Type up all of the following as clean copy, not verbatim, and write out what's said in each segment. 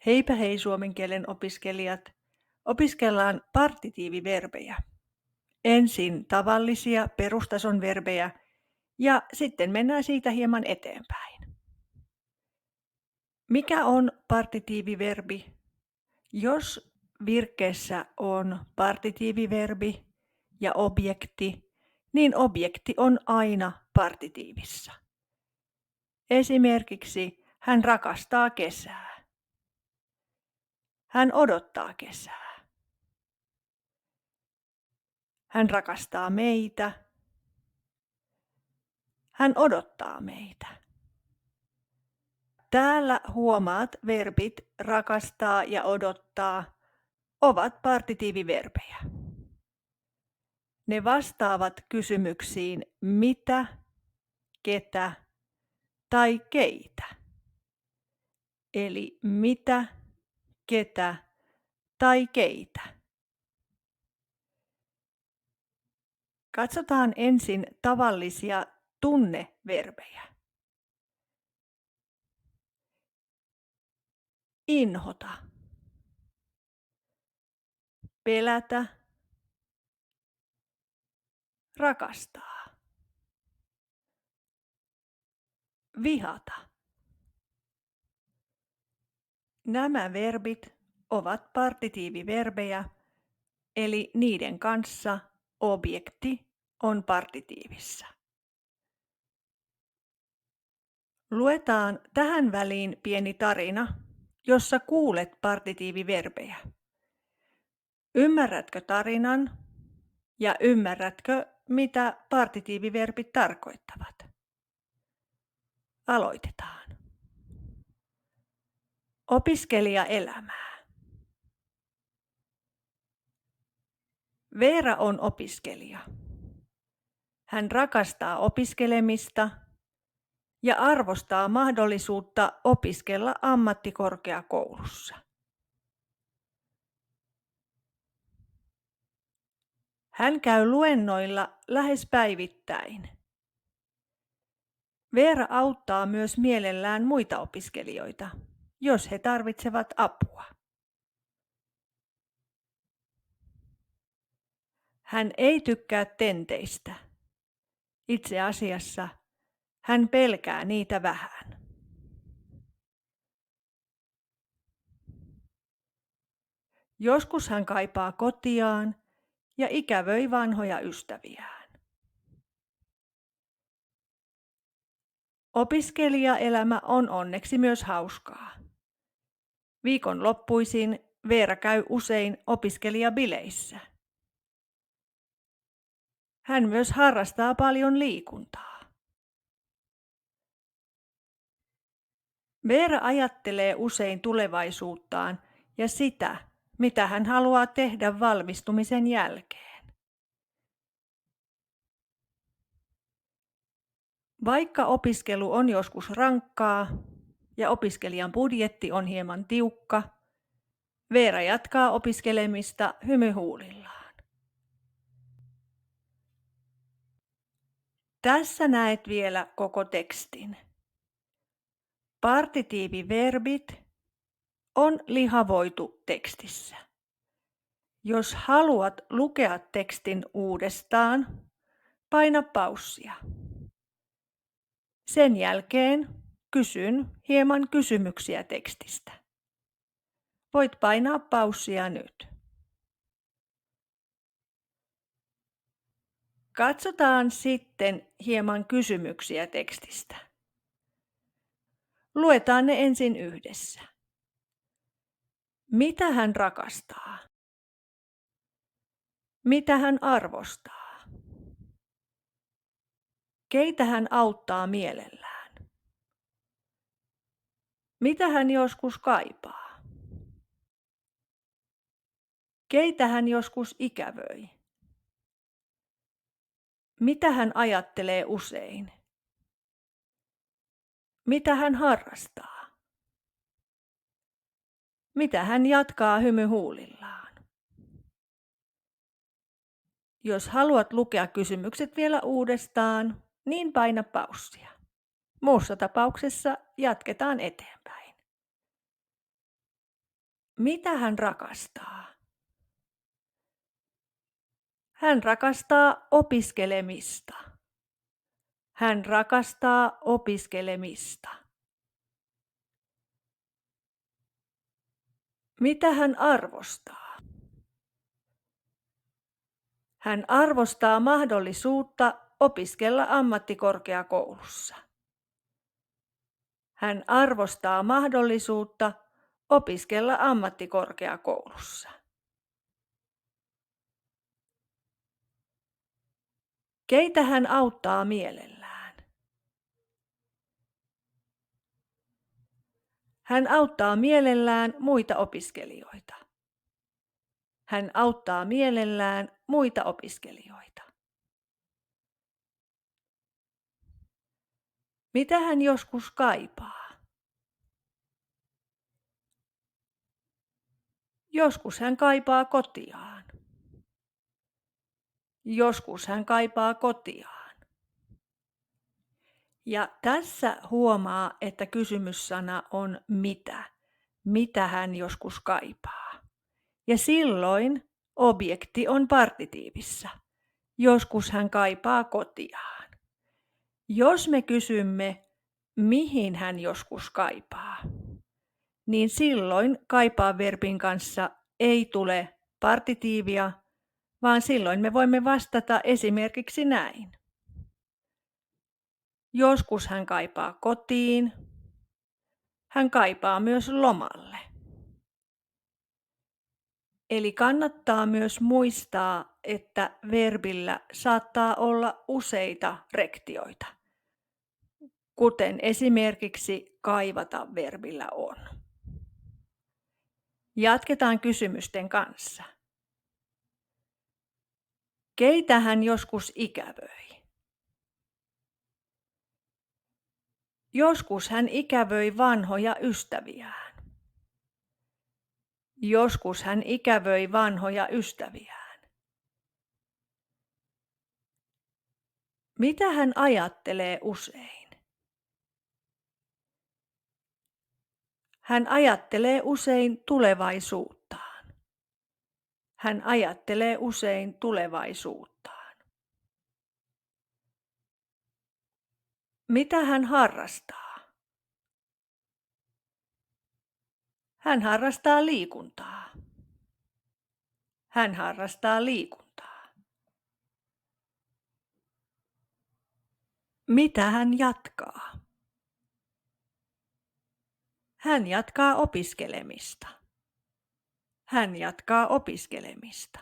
Heipä hei suomen kielen opiskelijat. Opiskellaan partitiiviverbejä. Ensin tavallisia perustason verbejä ja sitten mennään siitä hieman eteenpäin. Mikä on partitiiviverbi? Jos virkkeessä on partitiiviverbi ja objekti, niin objekti on aina partitiivissa. Esimerkiksi hän rakastaa kesää. Hän odottaa kesää. Hän rakastaa meitä. Hän odottaa meitä. Täällä huomaat verbit rakastaa ja odottaa ovat partitiiviverbejä. Ne vastaavat kysymyksiin mitä, ketä tai keitä. Eli mitä, ketä tai keitä. Katsotaan ensin tavallisia tunneverbejä. Inhota. Pelätä. Rakastaa. Vihata. Nämä verbit ovat partitiiviverbejä, eli niiden kanssa objekti on partitiivissa. Luetaan tähän väliin pieni tarina, jossa kuulet partitiiviverbejä. Ymmärrätkö tarinan ja ymmärrätkö, mitä partitiiviverbit tarkoittavat? Aloitetaan. Opiskelijaelämää. Veera on opiskelija. Hän rakastaa opiskelemista ja arvostaa mahdollisuutta opiskella ammattikorkeakoulussa. Hän käy luennoilla lähes päivittäin. Veera auttaa myös mielellään muita opiskelijoita, jos he tarvitsevat apua. Hän ei tykkää tenteistä. Itse asiassa hän pelkää niitä vähän. Joskus hän kaipaa kotiaan ja ikävöi vanhoja ystäviään. Opiskelijaelämä on onneksi myös hauskaa. Viikonloppuisin Veera käy usein opiskelijabileissä. Hän myös harrastaa paljon liikuntaa. Veera ajattelee usein tulevaisuuttaan ja sitä, mitä hän haluaa tehdä valmistumisen jälkeen. Vaikka opiskelu on joskus rankkaa ja opiskelijan budjetti on hieman tiukka, Veera jatkaa opiskelemista hymyhuulillaan. Tässä näet vielä koko tekstin. Partitiiviverbit on lihavoitu tekstissä. Jos haluat lukea tekstin uudestaan, paina paussia. Sen jälkeen kysyn hieman kysymyksiä tekstistä. Voit painaa paussia nyt. Katsotaan sitten hieman kysymyksiä tekstistä. Luetaan ne ensin yhdessä. Mitä hän rakastaa? Mitä hän arvostaa? Keitä hän auttaa mielellään? Mitä hän joskus kaipaa? Keitä hän joskus ikävöi? Mitä hän ajattelee usein? Mitä hän harrastaa? Mitä hän jatkaa hymyhuulillaan? Jos haluat lukea kysymykset vielä uudestaan, niin paina paussia. Muussa tapauksessa jatketaan eteenpäin. Mitä hän rakastaa? Hän rakastaa opiskelemista. Hän rakastaa opiskelemista. Mitä hän arvostaa? Hän arvostaa mahdollisuutta opiskella ammattikorkeakoulussa. Hän arvostaa mahdollisuutta opiskella ammattikorkeakoulussa. Keitä hän auttaa mielellään? Hän auttaa mielellään muita opiskelijoita. Hän auttaa mielellään muita opiskelijoita. Mitä hän joskus kaipaa? Joskus hän kaipaa kotiaan. Joskus hän kaipaa kotiaan. Ja tässä huomaa, että kysymyssana on mitä. Mitä hän joskus kaipaa. Ja silloin objekti on partitiivissä. Joskus hän kaipaa kotiaan. Jos me kysymme, mihin hän joskus kaipaa, niin silloin kaipaa-verbin kanssa ei tule partitiivia, vaan silloin me voimme vastata esimerkiksi näin. Joskus hän kaipaa kotiin. Hän kaipaa myös lomalle. Eli kannattaa myös muistaa, että verbillä saattaa olla useita rektioita, kuten esimerkiksi kaivata verbillä on. Jatketaan kysymysten kanssa. Keitä hän joskus ikävöi? Joskus hän ikävöi vanhoja ystäviään. Joskus hän ikävöi vanhoja ystäviään. Mitä hän ajattelee usein? Hän ajattelee usein tulevaisuuttaan. Hän ajattelee usein tulevaisuuttaan. Mitä hän harrastaa? Hän harrastaa liikuntaa. Hän harrastaa liikuntaa. Mitä hän jatkaa? Hän jatkaa opiskelemista. Hän jatkaa opiskelemista.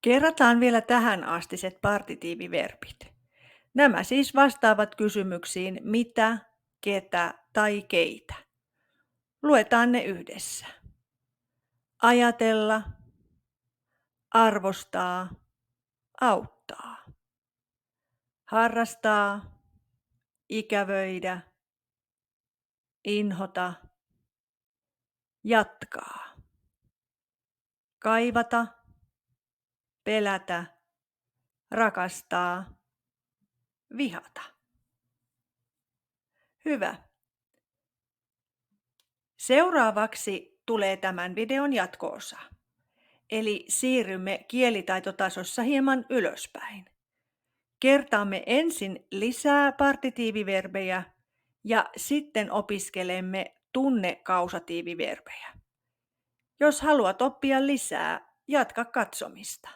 Kerrataan vielä tähän astiset partitiiviverbit. Nämä siis vastaavat kysymyksiin mitä, ketä tai keitä. Luetaan ne yhdessä. Ajatella, arvostaa, auttaa. Harrastaa, ikävöidä, inhota, jatkaa. Kaivata, pelätä, rakastaa, vihata. Hyvä. Seuraavaksi tulee tämän videon jatko-osa. Eli siirrymme kielitaitotasossa hieman ylöspäin. Kertaamme ensin lisää partitiiviverbejä ja sitten opiskelemme tunnekausatiiviverbejä. Jos haluat oppia lisää, jatka katsomista.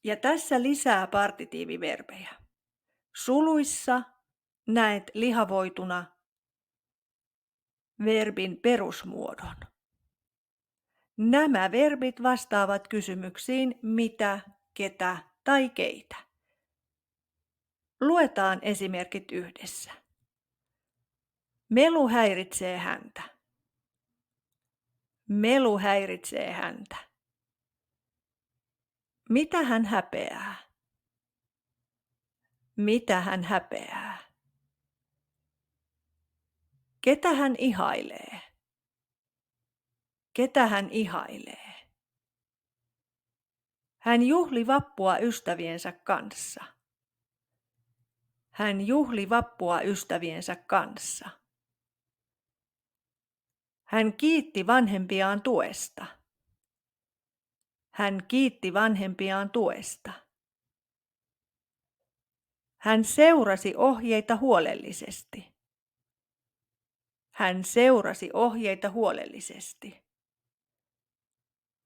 Ja tässä lisää partitiiviverbejä. Suluissa näet lihavoituna verbin perusmuodon. Nämä verbit vastaavat kysymyksiin mitä, ketä tai keitä. Luetaan esimerkit yhdessä. Melu häiritsee häntä. Melu häiritsee häntä. Mitä hän häpeää? Mitä hän häpeää? Ketä hän ihailee? Ketä hän ihailee? Hän juhli vappua ystäviensä kanssa. Hän juhli vappua ystäviensä kanssa. Hän kiitti vanhempiaan tuesta. Hän kiitti vanhempiaan tuesta. Hän seurasi ohjeita huolellisesti. Hän seurasi ohjeita huolellisesti.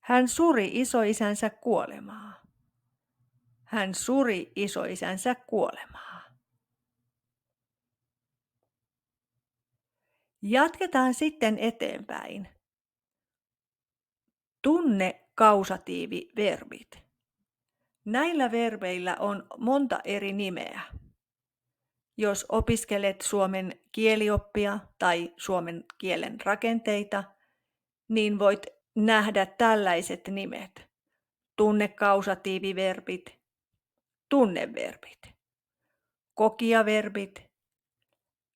Hän suri isoisänsä kuolemaa. Hän suri isoisänsä kuolemaa. Jatketaan sitten eteenpäin. Tunne kausatiiviverbit. Näillä verbeillä on monta eri nimeä. Jos opiskelet suomen kielioppia tai suomen kielen rakenteita, niin voit nähdä tällaiset nimet. Tunnekausatiiviverbit, tunneverbit, kokijaverbit,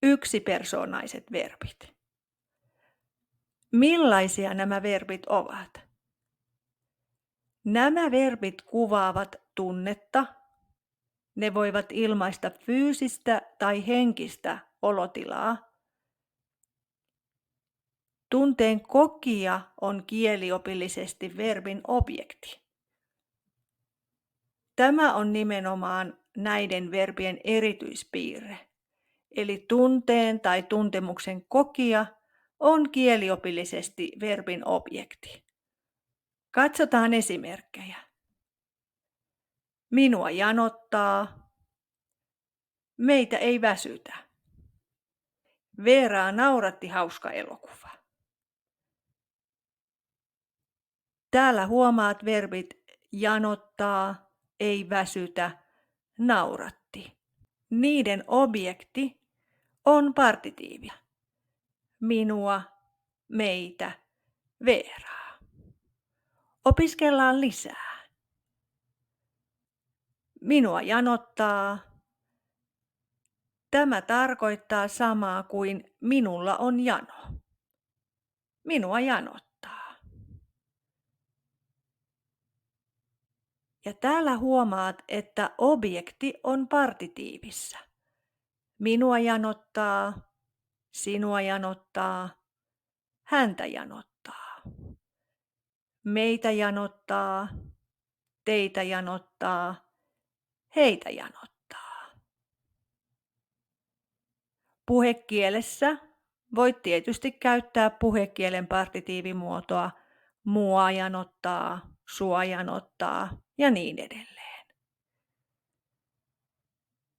yksipersonaiset verbit. Millaisia nämä verbit ovat? Nämä verbit kuvaavat tunnetta. Ne voivat ilmaista fyysistä tai henkistä olotilaa. Tunteen kokija on kieliopillisesti verbin objekti. Tämä on nimenomaan näiden verbien erityispiirre. Eli tunteen tai tuntemuksen kokija on kieliopillisesti verbin objekti. Katsotaan esimerkkejä. Minua janottaa. Meitä ei väsytä. Veeraa nauratti hauska elokuva. Täällä huomaat verbit janottaa, ei väsytä, nauratti. Niiden objekti on partitiivi. Minua, meitä, Veeraa. Opiskellaan lisää. Minua janottaa. Tämä tarkoittaa samaa kuin minulla on jano. Minua janottaa. Ja täällä huomaat, että objekti on partitiivissä. Minua janottaa, sinua janottaa, häntä janottaa. Meitä janottaa, teitä janottaa, heitä janottaa. Puhekielessä voit tietysti käyttää puhekielen partitiivimuotoa mua janottaa, sua janottaa ja niin edelleen.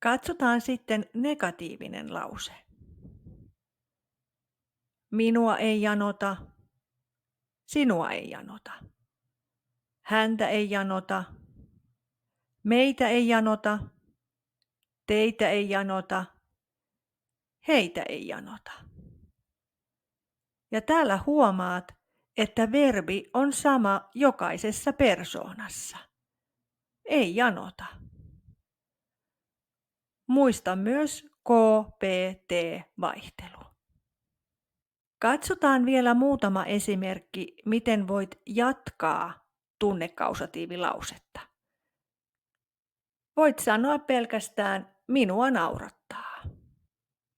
Katsotaan sitten negatiivinen lause. Minua ei janota, sinua ei janota. Häntä ei janota, meitä ei janota, teitä ei janota, heitä ei janota. Ja täällä huomaat, että verbi on sama jokaisessa persoonassa. Ei janota. Muista myös KPT-vaihtelu. Katsotaan vielä muutama esimerkki, miten voit jatkaa tunnekausatiivilausetta. Voit sanoa pelkästään minua naurattaa.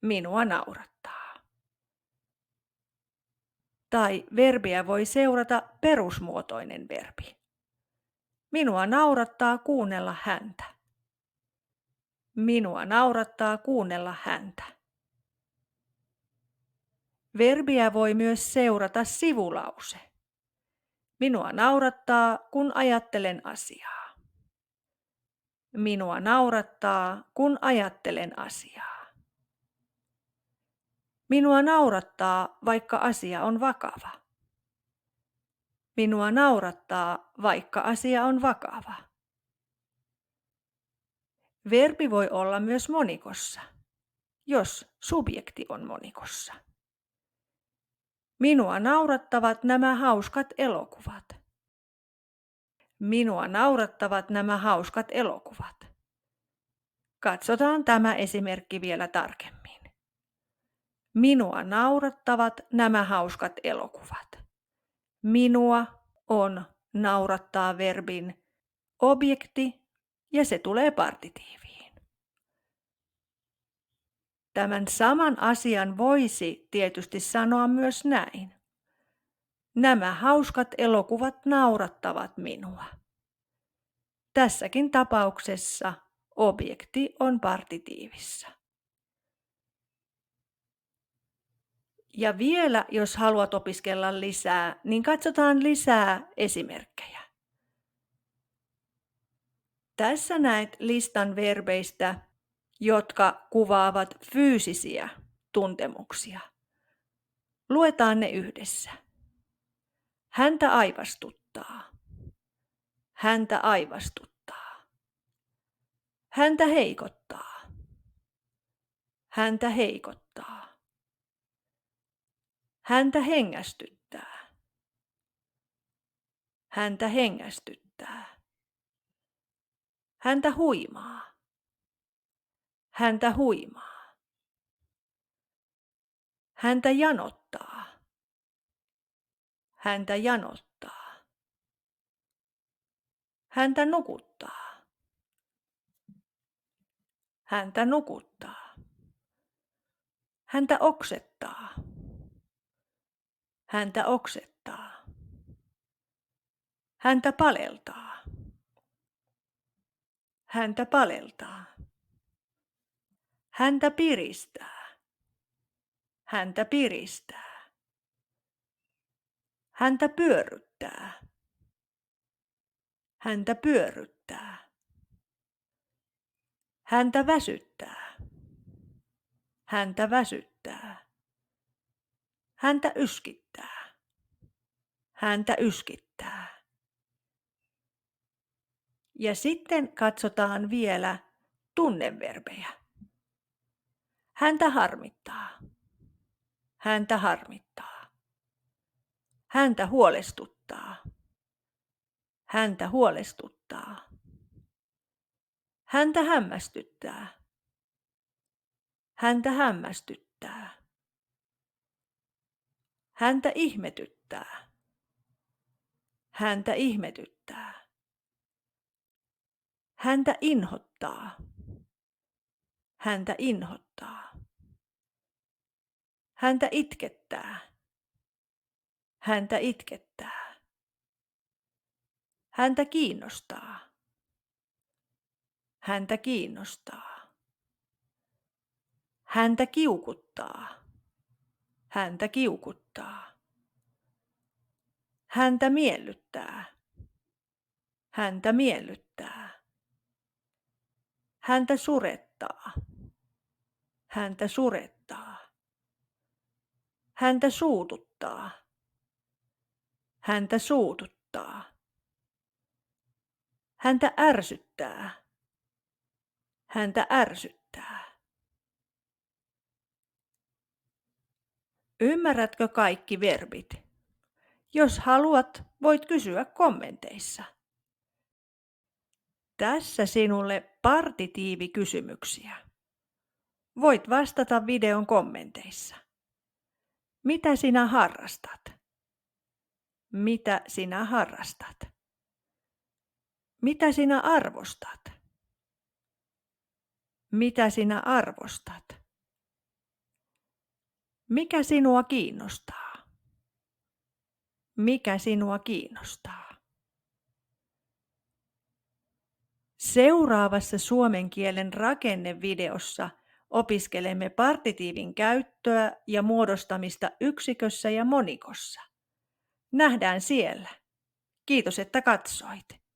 Minua naurattaa. Tai verbiä voi seurata perusmuotoinen verbi. Minua naurattaa kuunnella häntä. Minua naurattaa kuunnella häntä. Verbiä voi myös seurata sivulause. Minua naurattaa, kun ajattelen asiaa. Minua naurattaa, kun ajattelen asiaa. Minua naurattaa, vaikka asia on vakava. Minua naurattaa, vaikka asia on vakava. Verbi voi olla myös monikossa, jos subjekti on monikossa. Minua naurattavat nämä hauskat elokuvat. Minua naurattavat nämä hauskat elokuvat. Katsotaan tämä esimerkki vielä tarkemmin. Minua naurattavat nämä hauskat elokuvat. Minua on naurattaa verbin objekti ja se tulee partitiiviin. Tämän saman asian voisi tietysti sanoa myös näin. Nämä hauskat elokuvat naurattavat minua. Tässäkin tapauksessa objekti on partitiivissä. Ja vielä, jos haluat opiskella lisää, niin katsotaan lisää esimerkkejä. Tässä näet listan verbeistä, jotka kuvaavat fyysisiä tuntemuksia. Luetaan ne yhdessä. Häntä aivastuttaa. Häntä aivastuttaa. Häntä heikottaa. Häntä heikottaa. Häntä hengästyttää. Häntä hengästyttää. Häntä huimaa. Häntä huimaa. Häntä janottaa. Häntä janottaa. Häntä nukuttaa. Häntä nukuttaa. Häntä oksettaa. Häntä oksettaa. Häntä paleltaa. Häntä paleltaa. Häntä piristää. Häntä piristää. Häntä pyörryttää. Häntä pyörryttää. Häntä väsyttää. Häntä väsyttää. Häntä yskittää. Häntä yskittää. Ja sitten katsotaan vielä tunneverbejä. Häntä harmittaa. Häntä harmittaa. Häntä huolestuttaa. Häntä huolestuttaa. Häntä hämmästyttää. Häntä hämmästyttää. Häntä ihmetyttää. Häntä ihmetyttää. Häntä inhottaa. Häntä inhottaa. Häntä itkettää. Häntä itkettää. Häntä kiinnostaa. Häntä kiinnostaa. Häntä kiukuttaa. Häntä kiukuttaa. Häntä miellyttää. Häntä miellyttää. Häntä surettaa. Häntä surettaa. Häntä suututtaa. Häntä suututtaa. Häntä ärsyttää. Häntä ärsyttää. Ymmärrätkö kaikki verbit? Jos haluat, voit kysyä kommenteissa. Tässä sinulle partitiivikysymyksiä. Voit vastata videon kommenteissa. Mitä sinä harrastat? Mitä sinä harrastat? Mitä sinä arvostat? Mitä sinä arvostat? Mikä sinua kiinnostaa? Mikä sinua kiinnostaa? Seuraavassa suomen kielen rakennevideossa opiskelemme partitiivin käyttöä ja muodostamista yksikössä ja monikossa. Nähdään siellä. Kiitos, että katsoit.